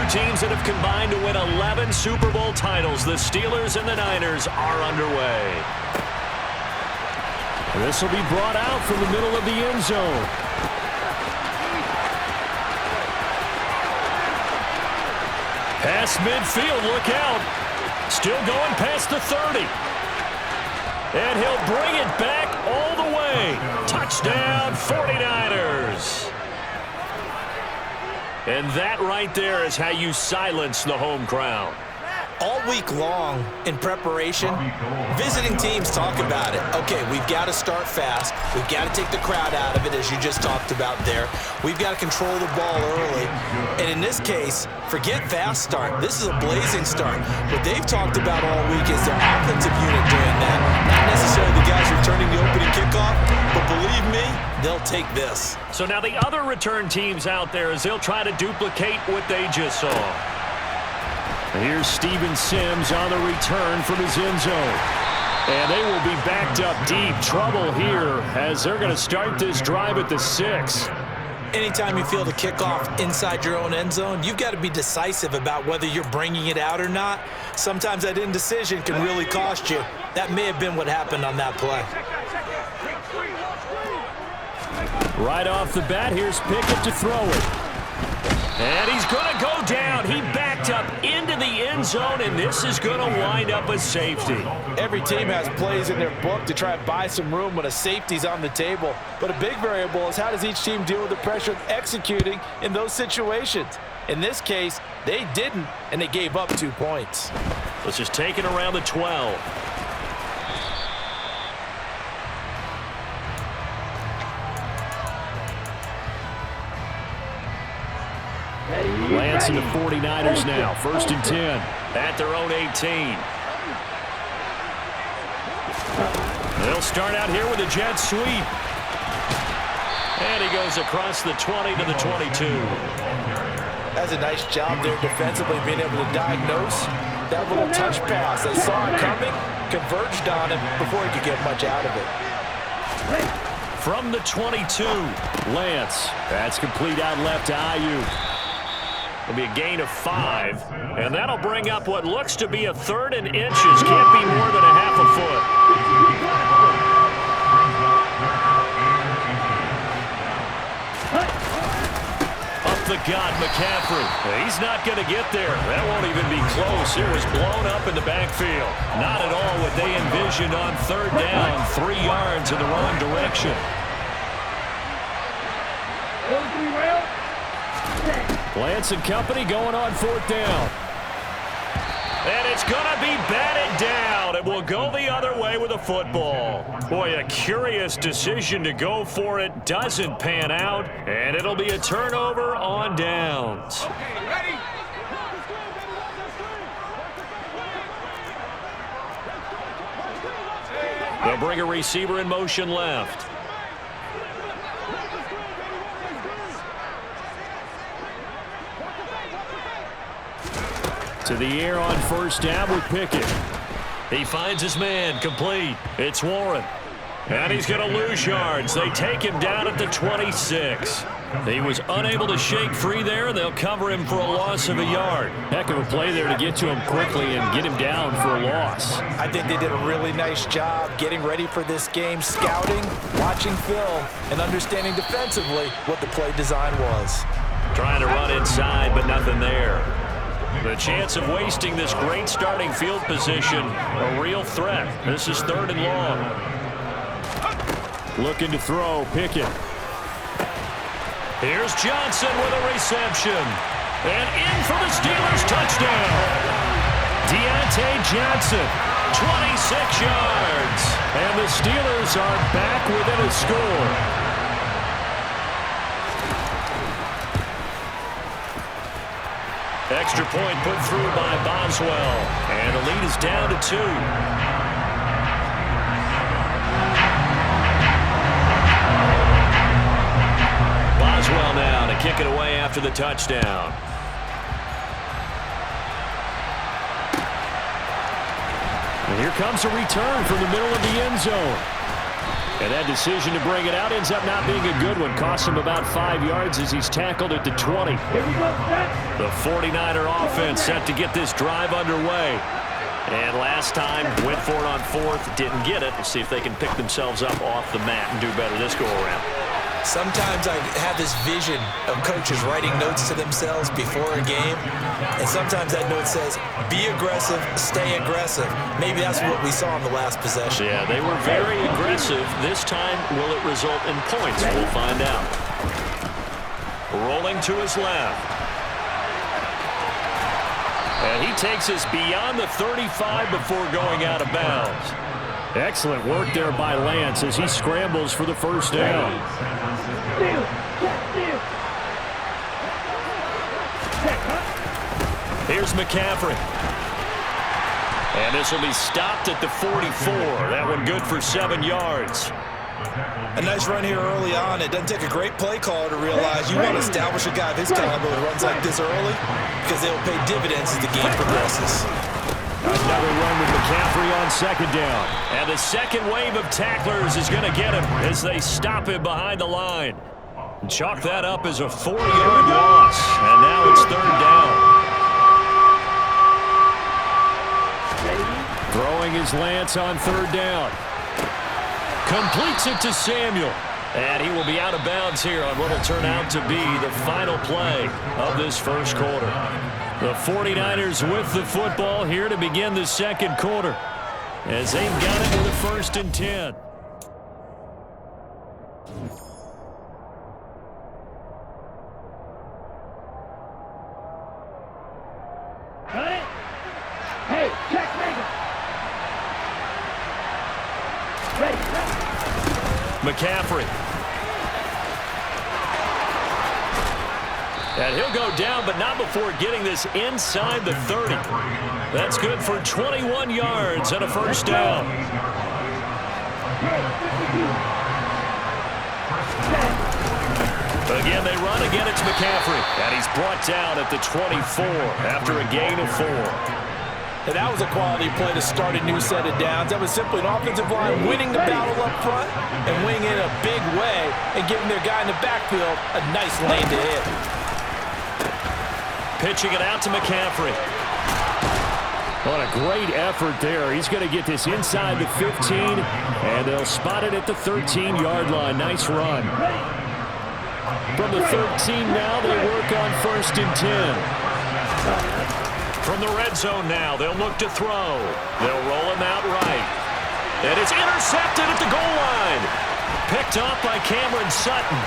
teams that have combined to win 11 Super Bowl titles. The Steelers and the Niners are underway. This will be brought out from the middle of the end zone. Past midfield, look out. Still going past the 30. And he'll bring it back all the way. Touchdown, 49ers. And that right there is how you silence the home crowd. All week long in preparation, visiting teams talk about it. Okay, we've got to start fast. We've got to take the crowd out of it, as you just talked about there. We've got to control the ball early. And in this case, forget fast start. This is a blazing start. What they've talked about all week is their offensive unit doing that. Not necessarily the guys returning the opening kickoff, but believe me, they'll take this. So now the other return teams out there as they'll try to duplicate what they just saw. Here's Steven Sims on the return from his end zone. And they will be backed up deep. Trouble here as they're going to start this drive at the 6. Anytime you feel the kickoff inside your own end zone, you've got to be decisive about whether you're bringing it out or not. Sometimes that indecision can really cost you. That may have been what happened on that play. Right off the bat, here's Pickett to throw it. And he's going to go down. He backed up into the end zone, and this is going to wind up a safety. Every team has plays in their book to try and buy some room when a safety's on the table. But a big variable is how does each team deal with the pressure of executing in those situations. In this case, they didn't, and they gave up 2 points. Let's just take it around the 12. Lance and the 49ers now, 1st and 10. At their own 18. They'll start out here with a jet sweep. And he goes across the 20 to the 22. That's a nice job there defensively, being able to diagnose that little touch pass. They saw it coming, converged on him before he could get much out of it. From the 22, Lance, that's complete out left to Ayuk. It'll be a gain of 5, and that'll bring up what looks to be a 3rd and inches. Can't be more than a half a foot. Up the gut, McCaffrey. He's not going to get there. That won't even be close. It was blown up in the backfield. Not at all what they envisioned on 3rd down. 3 yards in the wrong direction. Lance and company going on 4th down. And it's going to be batted down. It will go the other way with a football. Boy, a curious decision to go for it. Doesn't pan out. And it'll be a turnover on downs. They'll bring a receiver in motion left. To the air on 1st down with Pickett. He finds his man, complete. It's Warren. And he's going to lose yards. They take him down at the 26. He was unable to shake free there. They'll cover him for a loss of a yard. Heck of a play there to get to him quickly and get him down for a loss. I think they did a really nice job getting ready for this game, scouting, watching film, and understanding defensively what the play design was. Trying to run inside, but nothing there. The chance of wasting this great starting field position, a real threat. This is 3rd and long. Looking to throw, Pickett. Here's Johnson with a reception. And in for the Steelers touchdown. Deontay Johnson, 26 yards. And the Steelers are back within a score. Extra point put through by Boswell. And the lead is down to 2. Boswell now to kick it away after the touchdown. And here comes a return from the middle of the end zone. And that decision to bring it out ends up not being a good one. Costs him about 5 yards as he's tackled at the 20. The 49er offense set to get this drive underway. And last time, went for it on fourth, didn't get it. Let's see if they can pick themselves up off the mat and do better this go-around. Sometimes I have this vision of coaches writing notes to themselves before a game, and sometimes that note says, be aggressive, stay aggressive. Maybe that's what we saw in the last possession. Yeah, they were very aggressive. This time, will it result in points? We'll find out. Rolling to his left. And he takes us beyond the 35 before going out of bounds. Excellent work there by Lance as he scrambles for the first down. Here's McCaffrey. And this will be stopped at the 44. That one good for 7 yards. A nice run here early on. It doesn't take a great play caller to realize you want to establish a guy of his caliber who runs like this early because they will pay dividends as the game progresses. Another run with McCaffrey on second down. And the second wave of tacklers is going to get him as they stop him behind the line. Chalk that up as a 4-yard loss. And now it's third down. Throwing his Lance on third down. Completes it to Samuel. And he will be out of bounds here on what will turn out to be the final play of this first quarter. The 49ers with the football here to begin the second quarter as they've got it with a 1st and 10. Hey, check McCaffrey. And he'll go down, but not before getting this inside the 30. That's good for 21 yards and a first down. Again, they run. Again, it's McCaffrey. And he's brought down at the 24 after a gain of 4. And that was a quality play to start a new set of downs. That was simply an offensive line winning the battle up front and winning in a big way and giving their guy in the backfield a nice lane to hit. Pitching it out to McCaffrey. What a great effort there. He's going to get this inside the 15, and they'll spot it at the 13-yard line. Nice run. From the 13 now, they work on 1st and 10. From the red zone now, they'll look to throw. They'll roll him out right. And it's intercepted at the goal line. Picked off by Cameron Sutton.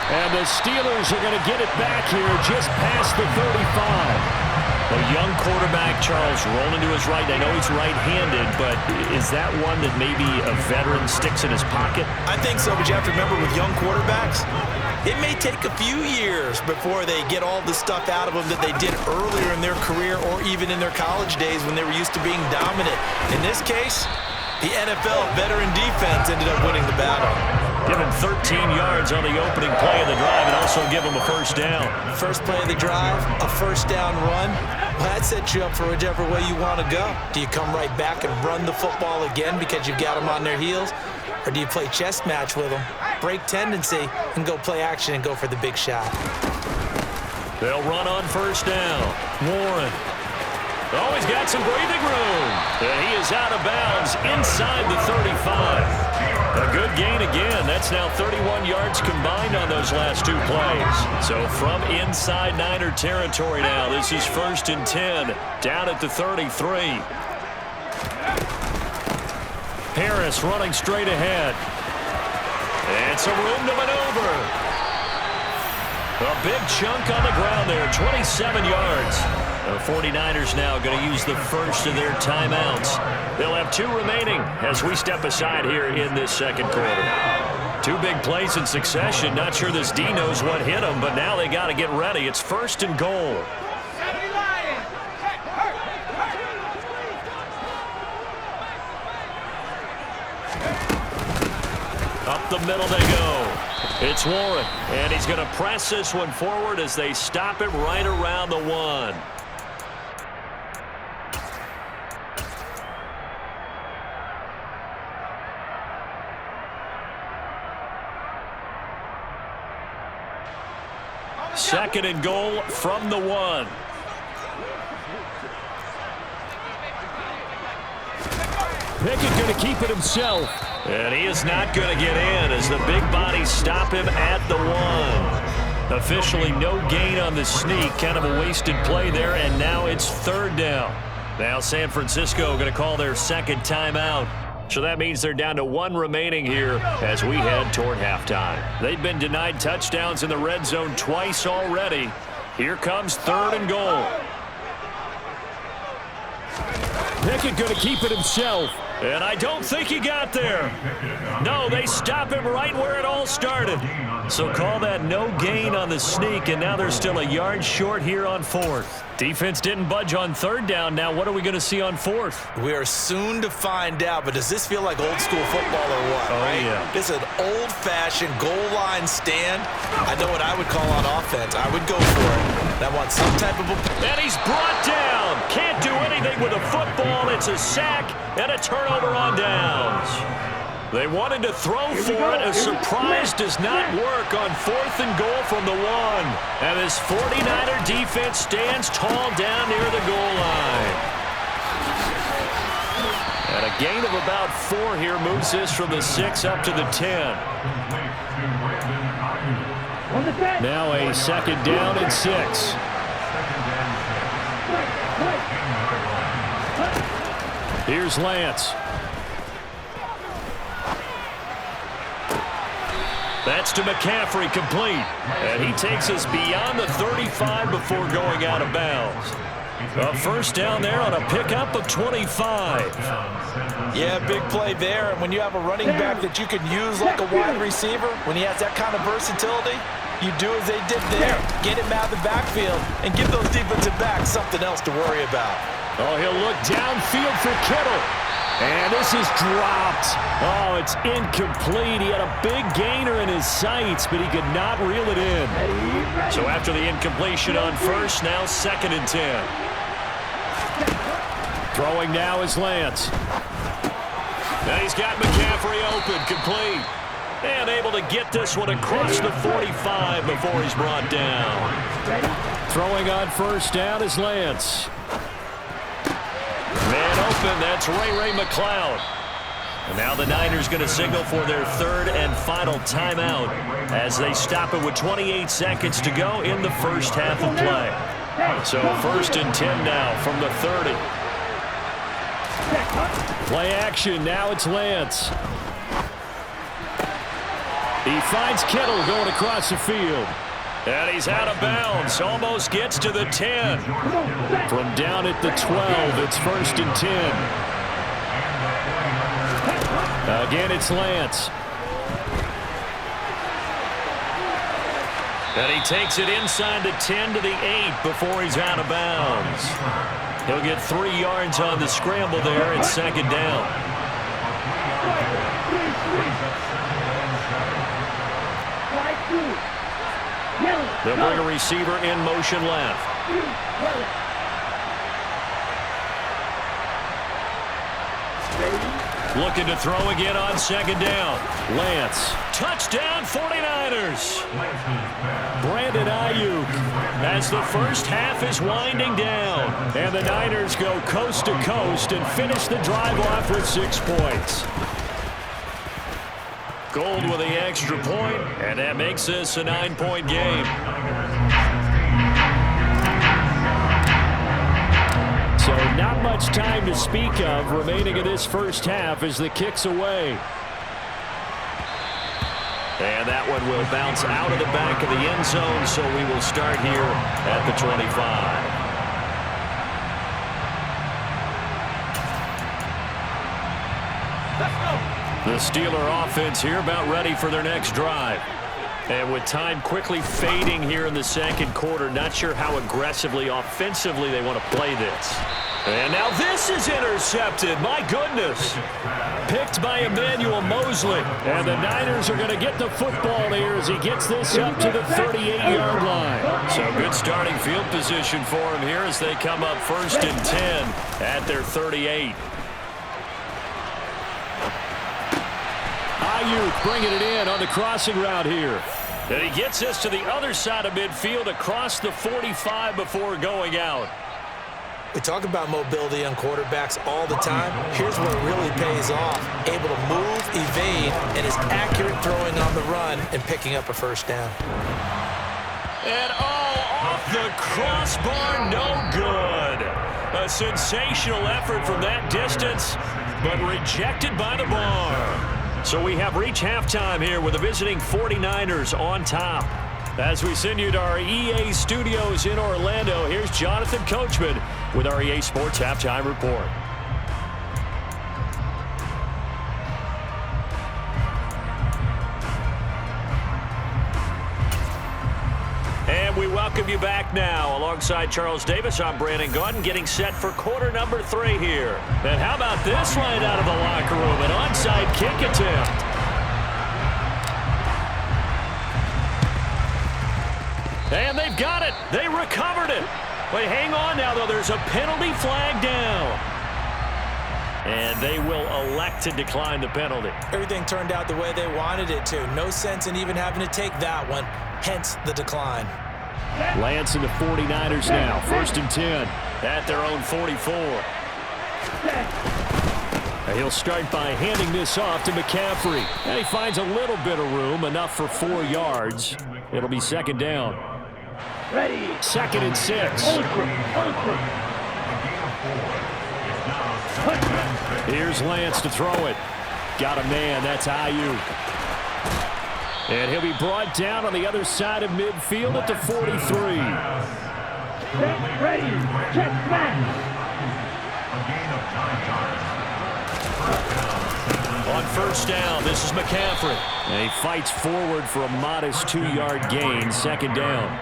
And the Steelers are going to get it back here just past the 35. A young quarterback, Charles, rolling to his right. I know he's right-handed, but is that one that maybe a veteran sticks in his pocket? I think so, but you have to remember with young quarterbacks, it may take a few years before they get all the stuff out of them that they did earlier in their career or even in their college days when they were used to being dominant. In this case, the NFL veteran defense ended up winning the battle. Give him 13 yards on the opening play of the drive and also give him a first down. First play of the drive, a first down run. Well, that sets you up for whichever way you want to go. Do you come right back and run the football again because you've got them on their heels? Or do you play chess match with them, break tendency, and go play action and go for the big shot? They'll run on first down. Warren. Oh, he's got some breathing room. And he is out of bounds inside the 35. A good gain again. That's now 31 yards combined on those last 2 plays. So from inside Niner territory now, this is 1st and 10, down at the 33. Harris running straight ahead. And some room to maneuver. A big chunk on the ground there, 27 yards. The 49ers now going to use the first of their timeouts. They'll have 2 remaining as we step aside here in this second quarter. 2 big plays in succession. Not sure this D knows what hit them, but now they got to get ready. It's 1st and goal. Up the middle they go. It's Warren, and he's going to press this one forward as they stop it right around the 1. Second and goal from the 1. Pickett going to keep it himself. And he is not going to get in as the big bodies stop him at the 1. Officially no gain on the sneak. Kind of a wasted play there, and now it's third down. Now San Francisco going to call their second timeout. So that means they're down to 1 remaining here as we head toward halftime. They've been denied touchdowns in the red zone twice already. Here comes third and goal. Pickett going to keep it himself. And I don't think he got there. No, they stop him right where it all started. So call that no gain on the sneak, and now they're still a yard short here on fourth. Defense didn't budge on third down. Now what are we going to see on fourth? We are soon to find out, but does this feel like old school football or what, right? Yeah. This is an old-fashioned goal line stand. I know what I would call on offense. I would go for it. I want some type of a... And he's brought down. Can't do anything with a football. It's a sack and a turnover on downs. They wanted to throw for it. A surprise does not work on fourth and goal from the 1. And this 49er defense stands tall down near the goal line. And a gain of about 4 here moves this from the 6 up to the 10. Now a second down and 6. Here's Lance. That's to McCaffrey, complete. And he takes us beyond the 35 before going out of bounds. A first down there on a pickup of 25. Yeah, big play there. And when you have a running back that you can use like a wide receiver, when he has that kind of versatility, you do as they did there. Get him out of the backfield and give those defensive backs something else to worry about. Oh, he'll look downfield for Kittle. And this is dropped. Oh, it's incomplete. He had a big gainer in his sights, but he could not reel it in. So after the incompletion on first, now second and 10. Throwing now is Lance. And he's got McCaffrey open, complete. And able to get this one across the 45 before he's brought down. Throwing on first down is Lance. Man open, that's Ray McLeod. And now the Niners going to signal for their third and final timeout as they stop it with 28 seconds to go in the first half of play. So first and 10 now from the 30. Play action, now it's Lance. He finds Kittle going across the field. And he's out of bounds, almost gets to the 10. From down at the 12, it's first and 10. Again, it's Lance. And he takes it inside the 10 to the 8 before he's out of bounds. He'll get 3 yards on the scramble there at second down. They'll bring a receiver in motion left. Looking to throw again on second down. Lance. Touchdown 49ers. Brandon Ayuk. As the first half is winding down. And the Niners go coast to coast and finish the drive off with 6 points. Gold with the extra point, and that makes this a 9-point game. So not much time to speak of remaining in this first half as the kick's away. And that one will bounce out of the back of the end zone, so we will start here at the 25. The Steeler offense here about ready for their next drive. And with time quickly fading here in the second quarter, not sure how aggressively, offensively they want to play this. And now this is intercepted. My goodness. Picked by Emmanuel Mosley. And the Niners are going to get the football here as he gets this up to the 38-yard line. So good starting field position for him here as they come up first and 10 at their 38. Ayuk bringing it in on the crossing route here. And he gets us to the other side of midfield across the 45 before going out. We talk about mobility on quarterbacks all the time. Here's where it really pays off. Able to move, evade, and is accurate throwing on the run and picking up a first down. And off the crossbar, no good. A sensational effort from that distance, but rejected by the bar. So we have reached halftime here with the visiting 49ers on top. As we send you to our EA studios in Orlando, here's Jonathan Coachman with our EA Sports Halftime Report. And we welcome you back now. Alongside Charles Davis, I'm Brandon Gaudin, getting set for quarter number 3 here. And how about this right out of the locker room? An onside kick attempt. And they've got it. They recovered it. But hang on now, though. There's a penalty flag down. And they will elect to decline the penalty. Everything turned out the way they wanted it to. No sense in even having to take that one, hence the decline. Lance and the 49ers now. 1st and 10 at their own 44. And he'll start by handing this off to McCaffrey. And he finds a little bit of room, enough for 4 yards. It'll be 2nd down. 2nd and 6. Here's Lance to throw it. Got a man. That's Ayuk. And he'll be brought down on the other side of midfield at the 43. Set, ready, check, back. On 1st down, this is McCaffrey. And he fights forward for a modest 2-yard gain. 2nd down.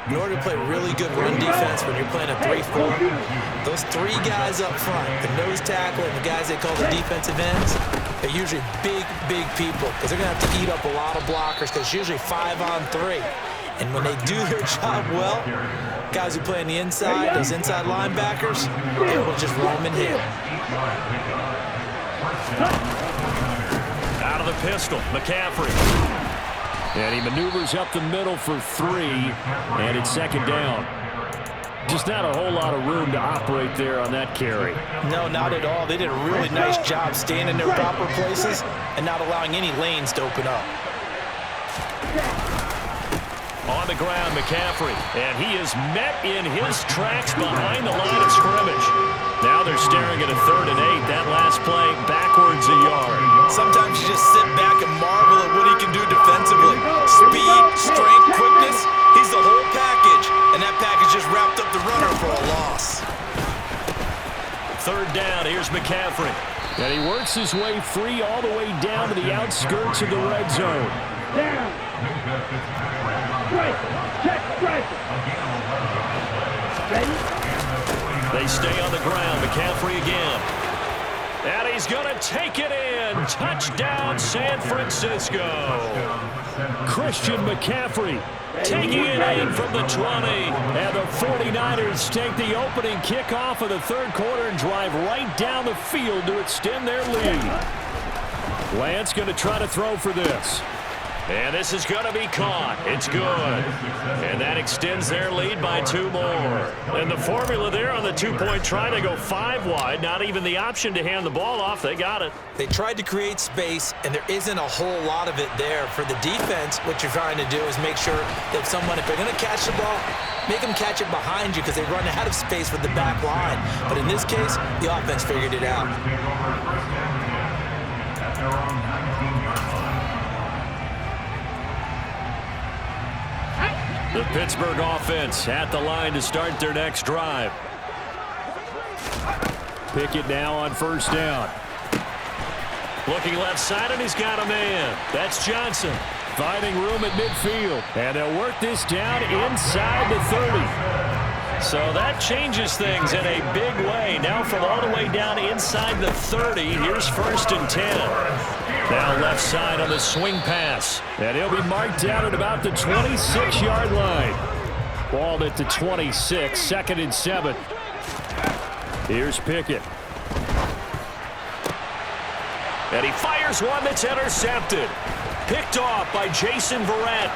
In order to play really good run defense when you're playing a 3-4, those 3 guys up front, the nose tackle and the guys they call the defensive ends, they're usually big, big people because they're going to have to eat up a lot of blockers because it's usually 5 on 3. And when they do their job well, guys who play on the inside, those inside linebackers, they will just roam and hit. Out of the pistol, McCaffrey. And he maneuvers up the middle for 3, and it's 2nd down. Just not a whole lot of room to operate there on that carry. No, not at all. They did a really nice job staying in their proper places and not allowing any lanes to open up. On the ground, McCaffrey, and he is met in his tracks behind the line of scrimmage. Now they're staring at a 3rd and 8. That last play backwards a yard. Sometimes you just sit back and marvel at what he can do defensively. Speed, strength, quickness, he's the whole package. And that package just wrapped up the runner for a loss. 3rd down, here's McCaffrey. And he works his way free all the way down to the outskirts of the red zone. Down. Strike. Check, strike. Ready? They stay on the ground. McCaffrey again. And he's going to take it in. Touchdown, San Francisco. Christian McCaffrey taking it in from the 20. And the 49ers take the opening kickoff of the 3rd quarter and drive right down the field to extend their lead. Lance going to try to throw for this. And this is going to be caught. It's good. And that extends their lead by 2 more. And the formula there on the 2-point try, they go 5 wide. Not even the option to hand the ball off. They got it. They tried to create space, and there isn't a whole lot of it there. For the defense, what you're trying to do is make sure that someone, if they're going to catch the ball, make them catch it behind you because they run out of space with the back line. But in this case, the offense figured it out. The Pittsburgh offense at the line to start their next drive. Pickett now on 1st down. Looking left side, and he's got a man. That's Johnson. Finding room at midfield. And they'll work this down inside the 30. So that changes things in a big way. Now from all the way down inside the 30, here's 1st and 10. Now left side on the swing pass. And he'll be marked down at about the 26-yard line. Ball at the 26, 2nd and 7. Here's Pickett. And he fires one that's intercepted. Picked off by Jason Verrett.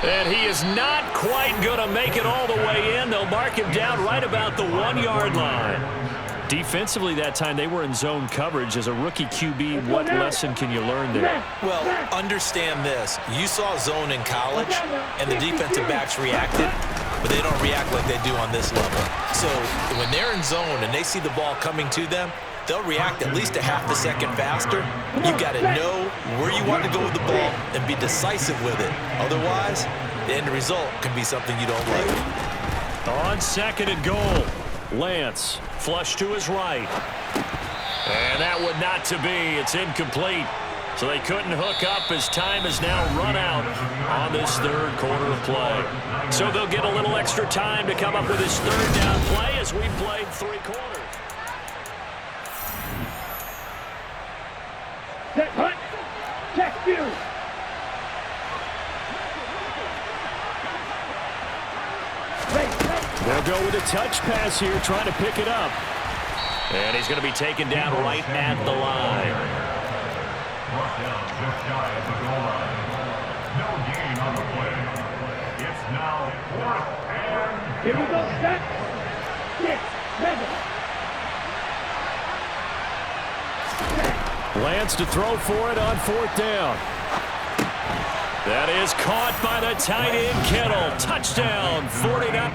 And he is not quite going to make it all the way in. They'll mark him down right about the 1-yard line. Defensively that time, they were in zone coverage. As a rookie QB, what lesson can you learn there? Well, understand this. You saw zone in college, and the defensive backs reacted, but they don't react like they do on this level. So when they're in zone and they see the ball coming to them, they'll react at least a half a second faster. You've got to know where you want to go with the ball and be decisive with it. Otherwise, the end result can be something you don't like. On 2nd and goal, Lance flush to his right. And that would not to be. It's incomplete. So they couldn't hook up as time has now run out on this 3rd quarter of play. So they'll get a little extra time to come up with his 3rd down play as we played 3 quarters. Set hunt. Check view. They'll go with a touch pass here, trying to pick it up. And he's going to be taken down right at the line. Brought down just shy of the goal line. No gain on the play. It's now 4th and... Here we go. Set. 6, 7. Lance to throw for it on 4th down. That is caught by the tight end, Kittle. Touchdown, 49.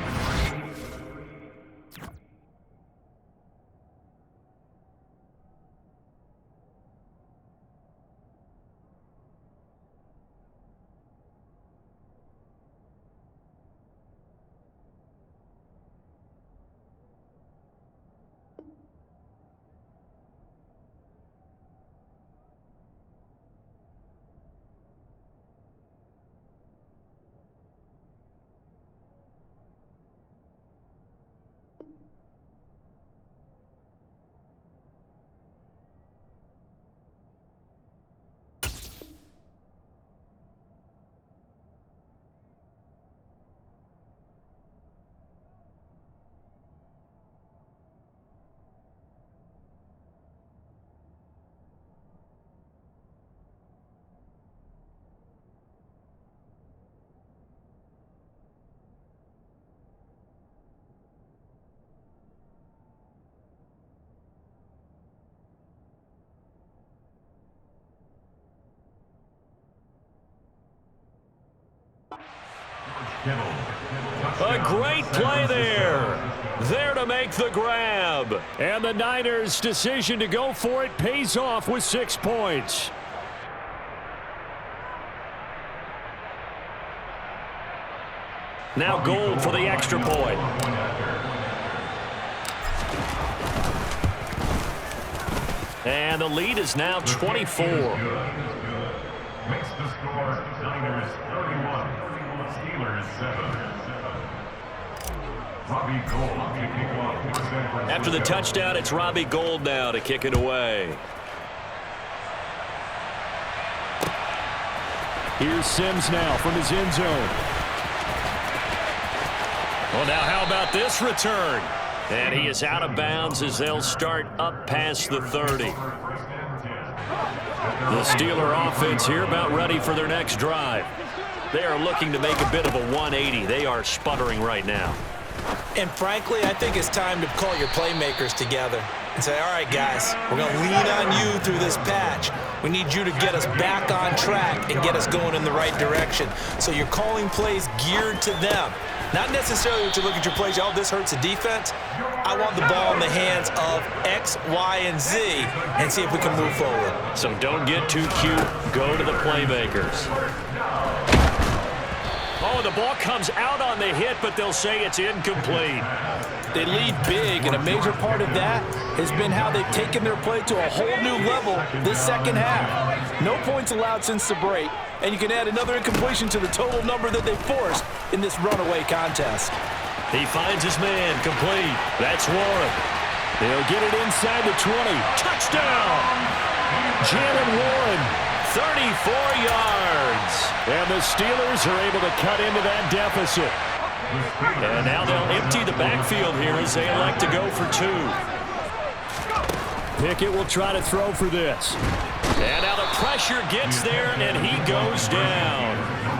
A great play there. There to make the grab. And the Niners' decision to go for it pays off with 6 points. Now Gold for the extra point. And the lead is now 24. Makes the score Niners 31, Steelers 7. Robbie Gold to kick off for San Francisco. After the touchdown, it's Robbie Gold now to kick it away. Here's Sims now from his end zone. Well, now how about this return? And he is out of bounds as they'll start up past the 30. The Steeler offense here about ready for their next drive. They are looking to make a bit of a 180. They are sputtering right now. And frankly, I think it's time to call your playmakers together and say, all right, guys, we're going to lean on you through this patch. We need you to get us back on track and get us going in the right direction. So you're calling plays geared to them. Not necessarily that you look at your plays, oh, this hurts the defense. I want the ball in the hands of X, Y, and Z and see if we can move forward. So don't get too cute. Go to the playmakers. Oh, the ball comes out on the hit, but they'll say it's incomplete. They lead big, and a major part of that has been how they've taken their play to a whole new level this second half. No points allowed since the break, and you can add another incompletion to the total number that they forced in this runaway contest. He finds his man, complete. That's Warren. They'll get it inside the 20. Touchdown! Jalen Warren. 34 yards. And the Steelers are able to cut into that deficit. And now they'll empty the backfield here as they elect to go for 2. Pickett will try to throw for this. And now the pressure gets there, and he goes down.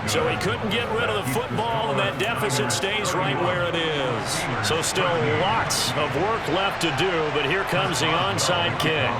So he couldn't get rid of the football, and that deficit stays right where it is. So still lots of work left to do, but here comes the onside kick.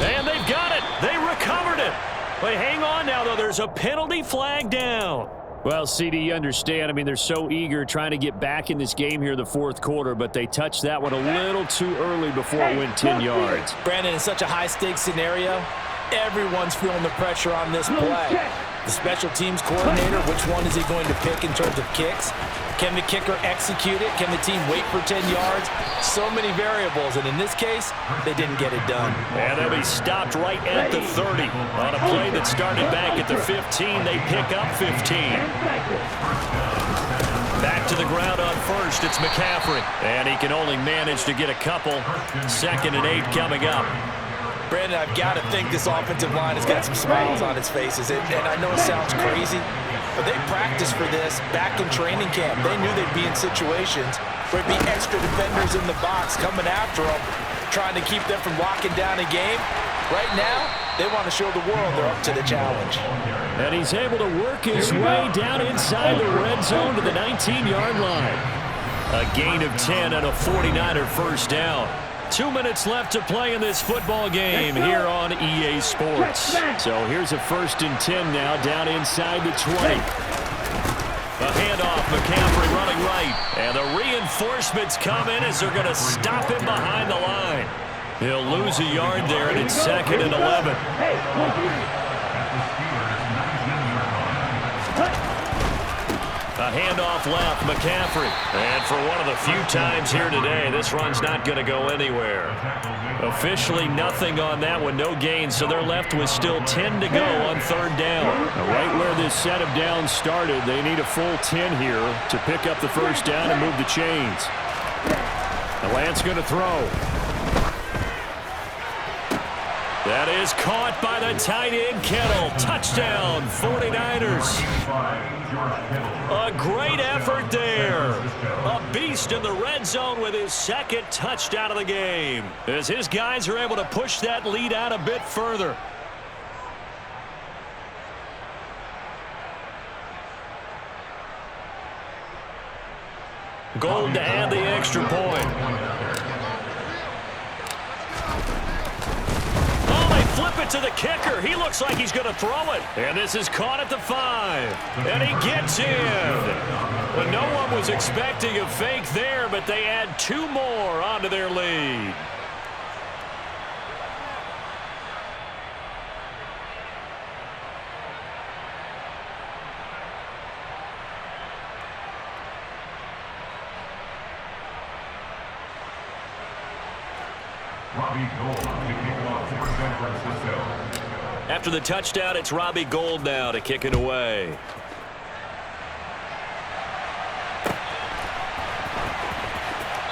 And they've got it. They recovered it. But hang on now, though. There's a penalty flag down. Well, CD, you understand. I mean, they're so eager trying to get back in this game here in the fourth quarter, but they touched that one a little too early before it went 10 yards. Brandon, in such a high-stakes scenario, everyone's feeling the pressure on this play. The special teams coordinator, which one is he going to pick in terms of kicks? Can the kicker execute it? Can the team wait for 10 yards? So many variables, and in this case, they didn't get it done. And they'll be stopped right at the 30. On a play that started back at the 15, they pick up 15. Back to the ground on first, it's McCaffrey. And he can only manage to get a couple. 2nd and 8 coming up. Brandon, I've got to think this offensive line has got some smiles on its faces. And I know it sounds crazy, but they practiced for this back in training camp. They knew they'd be in situations where there'd be extra defenders in the box coming after them, trying to keep them from locking down a game. Right now, they want to show the world they're up to the challenge. And he's able to work his way down inside the red zone to the 19-yard line. A gain of 10 and a 49er first down. 2 minutes left to play in this football game here on EA Sports. So here's a 1st and 10 now down inside the 20. A handoff, McCaffrey running right. And the reinforcements come in as they're going to stop him behind the line. He'll lose a yard there, and it's 2nd and 11. A handoff left, McCaffrey. And for one of the few times here today, this run's not going to go anywhere. Officially nothing on that one, no gain, so they're left with still 10 to go on 3rd down. Now, right where this set of downs started, they need a full 10 here to pick up the 1st down and move the chains. The Lance going to throw. That is caught by the tight end, Kittle. Touchdown, 49ers. A great effort there. A beast in the red zone with his 2nd touchdown of the game, as his guys are able to push that lead out a bit further. Gold to add the extra point. Flip it to the kicker. He looks like he's going to throw it. And this is caught at the 5. And he gets in. Well, no one was expecting a fake there, but they add 2 more onto their lead. After the touchdown, it's Robbie Gould now to kick it away.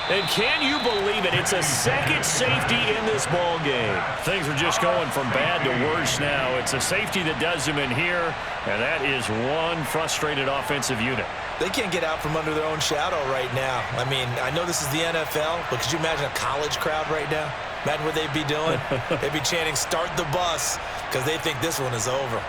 And can you believe it? It's a 2nd safety in this ball game. Things are just going from bad to worse now. It's a safety that does them in here, and that is one frustrated offensive unit. They can't get out from under their own shadow right now. I mean, I know this is the NFL, but could you imagine a college crowd right now? Imagine what they'd be doing. They'd be chanting, "Start the bus," because they think this one is over.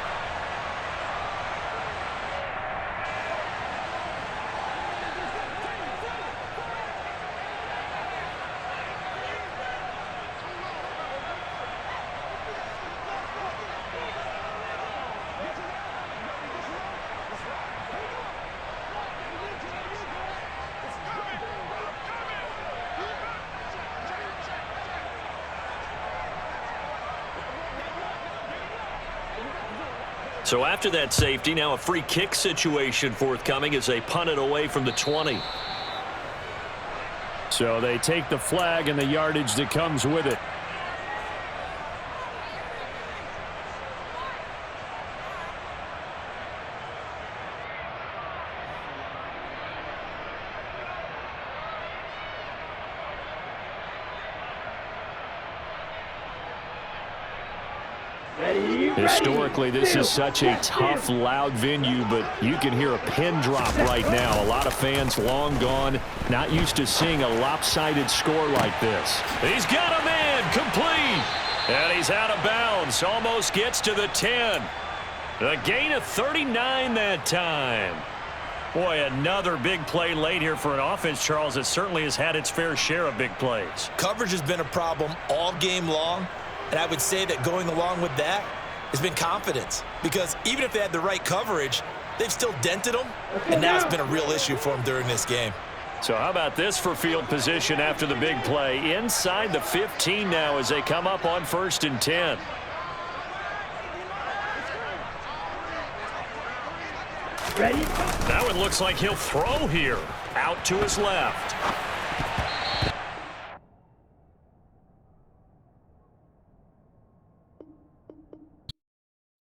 So after that safety, now a free kick situation forthcoming as they punt it away from the 20. So they take the flag and the yardage that comes with it. Historically, this is such a tough, loud venue, but you can hear a pin drop right now. A lot of fans long gone, not used to seeing a lopsided score like this. He's got a man, complete. And he's out of bounds, almost gets to the 10. A gain of 39 that time. Boy, another big play late here for an offense, Charles, that certainly has had its fair share of big plays. Coverage has been a problem all game long, and I would say that going along with that has been confidence. Because even if they had the right coverage, they've still dented them, and now it's been a real issue for them during this game. So how about this for field position after the big play? Inside the 15 now as they come up on 1st and 10. Ready? Now it looks like he'll throw here. Out to his left.